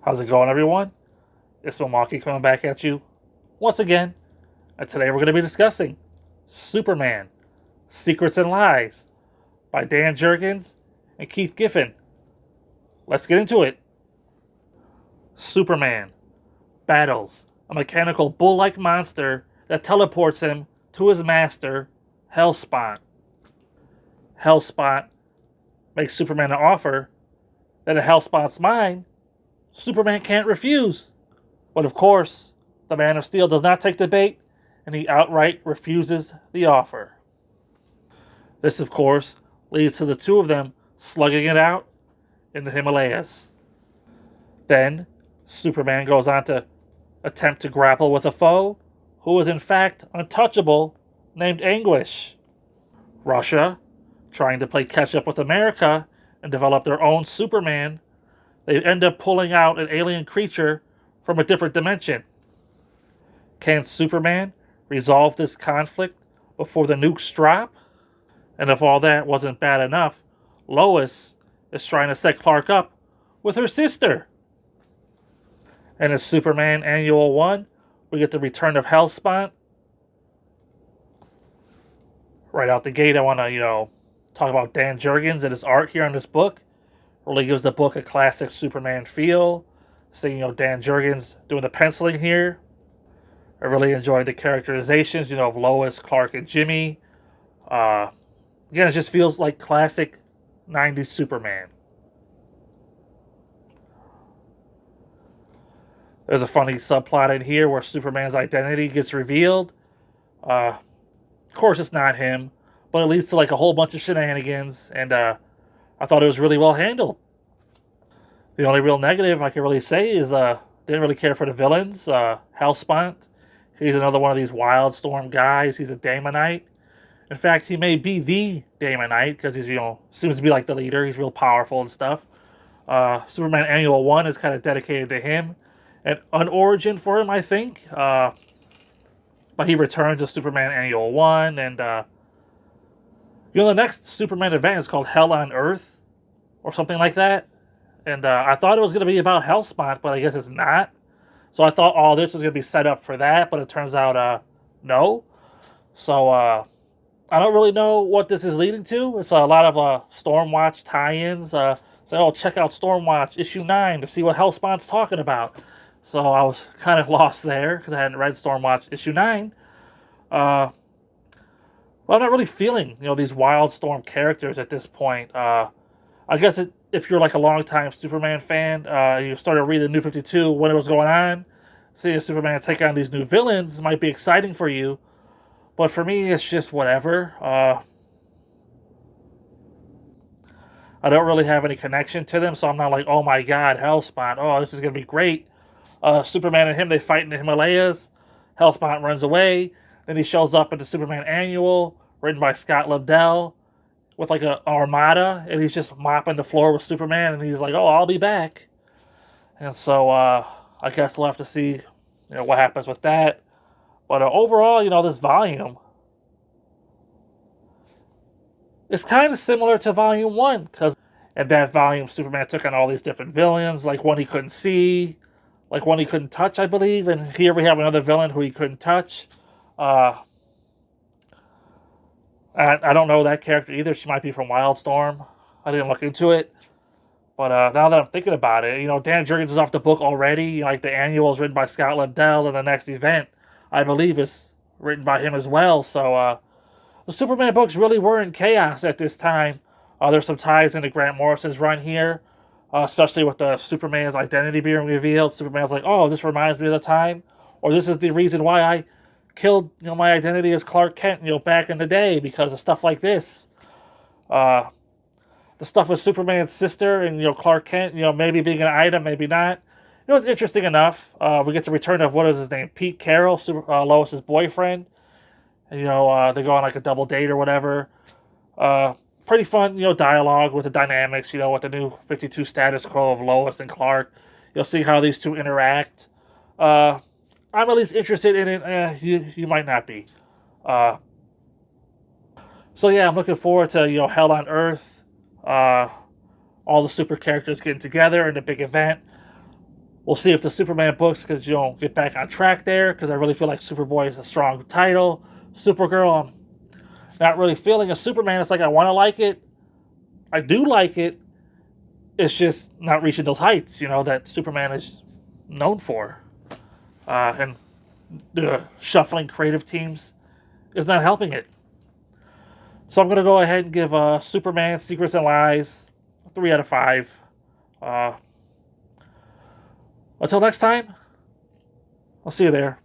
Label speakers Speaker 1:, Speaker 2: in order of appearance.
Speaker 1: How's it going, everyone? It's Milwaukee coming back at you once again, and today we're going to be discussing Superman Secrets and Lies by Dan Jurgens and Keith Giffen. Let's get into it. Superman battles a mechanical bull like monster that teleports him to his master, Hellspot. Hellspot makes Superman an offer that in Hellspot's mind, Superman can't refuse. But of course, the Man of Steel does not take the bait, and he outright refuses the offer. This, of course, leads to the two of them slugging it out in the Himalayas. Then, Superman goes on to attempt to grapple with a foe who is in fact untouchable, named Anguish. Russia, trying to play catch up with America and develop their own Superman, they end up pulling out an alien creature from a different dimension. Can Superman resolve this conflict before the nukes drop? And if all that wasn't bad enough, Lois is trying to set Clark up with her sister. And in Superman Annual 1, we get the return of Hellspot. Right out the gate, I want to, talk about Dan Jurgens and his art here on this book. Really gives the book a classic Superman feel. Seeing, Dan Jurgens doing the penciling here. I really enjoyed the characterizations, of Lois, Clark, and Jimmy. Again, it just feels like classic 90s Superman. There's a funny subplot in here where Superman's identity gets revealed. Of course, it's not him, but it leads to like a whole bunch of shenanigans, and I thought it was really well handled. The only real negative I can really say is didn't really care for the villains. Hellspot, he's another one of these Wildstorm guys. He's a Daemonite. In fact, he may be the Daemonite because he's seems to be like the leader. He's real powerful and stuff. Superman Annual 1 is kind of dedicated to him. An origin for him, I think. But he returns to Superman Annual 1. And, the next Superman event is called Hell on Earth or something like that. And I thought it was going to be about Hellspot, but I guess it's not. So I thought all this was going to be set up for that, but it turns out no. So I don't really know what this is leading to. It's a lot of Stormwatch tie-ins. Check out Stormwatch issue 9 to see what Hellspot's talking about. So I was kind of lost there because I hadn't read Stormwatch issue 9. Well, I'm not really feeling, these Wildstorm characters at this point. I guess if you're like a long-time Superman fan, you started reading New 52 when it was going on, seeing Superman take on these new villains might be exciting for you. But for me, it's just whatever. I don't really have any connection to them, so I'm not like, oh my god, Hellspot, oh, this is going to be great. Superman and him, they fight in the Himalayas. Hellspot runs away. Then he shows up in the Superman Annual, written by Scott Lobdell, with like an armada, and he's just mopping the floor with Superman, and he's like, oh, I'll be back. And so I guess we'll have to see what happens with that. But overall, this volume is kind of similar to Volume 1, because in that volume, Superman took on all these different villains, like one he couldn't see, like one he couldn't touch, I believe. And here we have another villain who he couldn't touch. I don't know that character either. She might be from Wildstorm. I didn't look into it. But now that I'm thinking about it, Dan Jurgens is off the book already. Like the Annual is written by Scott Lobdell, and the next event, I believe, is written by him as well. So the Superman books really were in chaos at this time. There's some ties into Grant Morrison's run here, especially with the Superman's identity being revealed. Superman's like, oh, this reminds me of the time, or this is the reason why I killed my identity as Clark Kent back in the day, because of stuff like this. The stuff with Superman's sister and Clark Kent, maybe being an item, maybe not. It's interesting enough. We get the return of, what is his name, Pete Carroll, Lois's boyfriend. And, they go on like a double date or whatever. Pretty fun, dialogue with the dynamics, with the new 52 status quo of Lois and Clark. You'll see how these two interact. I'm at least interested in it. You might not be. So yeah, I'm looking forward to Hell on Earth. All the super characters getting together in a big event. We'll see if the Superman books get back on track there, because I really feel like Superboy is a strong title. Supergirl, I'm not really feeling. A Superman, it's like I want to like it. I do like it. It's just not reaching those heights, that Superman is known for. And the shuffling creative teams is not helping it. So I'm going to go ahead and give Superman Secrets and Lies a 3 out of 5. Until next time, I'll see you there.